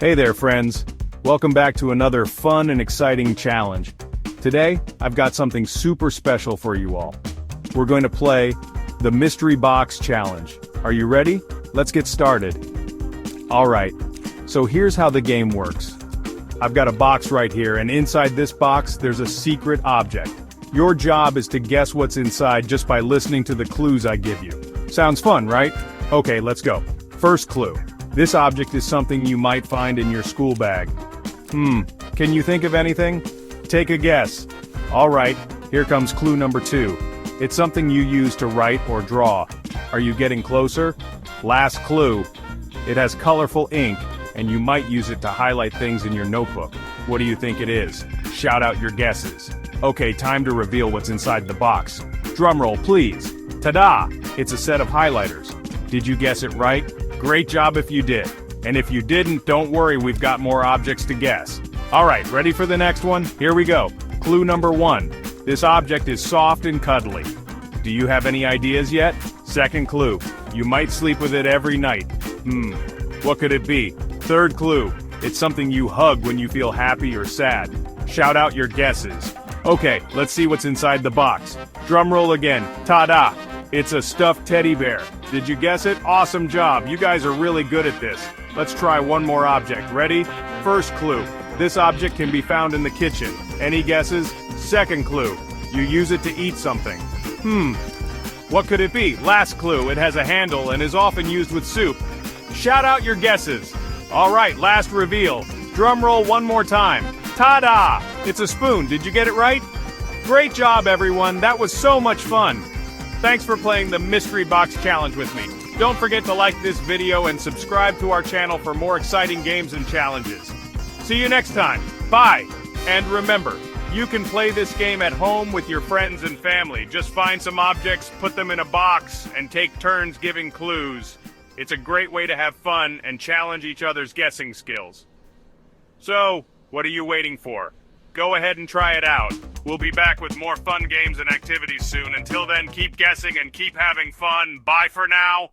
Hey there, friends. Welcome back to another fun and exciting challenge. Today, I've got something super special for you all. We're going to play the Mystery Box Challenge. Are you ready? Let's get started. Alright, so here's how the game works. I've got a box right here, and inside this box, there's a secret object. Your job is to guess what's inside just by listening to the clues I give you. Sounds fun, right? Okay, let's go. First clue. This object is something you might find in your school bag. Can you think of anything? Take a guess. Alright, here comes clue number 2. It's something you use to write or draw. Are you getting closer? Last clue. It has colorful ink, and you might use it to highlight things in your notebook. What do you think it is? Shout out your guesses. Okay, time to reveal what's inside the box. Drumroll, please. Ta-da! It's a set of highlighters. Did you guess it right? Great job if you did. And if you didn't, don't worry, we've got more objects to guess. Alright, ready for the next one? Here we go. Clue number 1. This object is soft and cuddly. Do you have any ideas yet? Second clue. You might sleep with it every night. What could it be? Third clue. It's something you hug when you feel happy or sad. Shout out your guesses. Okay, let's see what's inside the box. Drum roll again. Ta-da! It's a stuffed teddy bear. Did you guess it? Awesome job. You guys are really good at this. Let's try one more object. Ready? First clue. This object can be found in the kitchen. Any guesses? Second clue. You use it to eat something. What could it be? Last clue. It has a handle and is often used with soup. Shout out your guesses. Alright, last reveal. Drum roll one more time. Ta-da! It's a spoon. Did you get it right? Great job, everyone. That was so much fun. Thanks for playing the Mystery Box Challenge with me. Don't forget to like this video and subscribe to our channel for more exciting games and challenges. See you next time. Bye. And remember, you can play this game at home with your friends and family. Just find some objects, put them in a box, and take turns giving clues. It's a great way to have fun and challenge each other's guessing skills. So, what are you waiting for? Go ahead and try it out. We'll be back with more fun games and activities soon. Until then, keep guessing and keep having fun. Bye for now.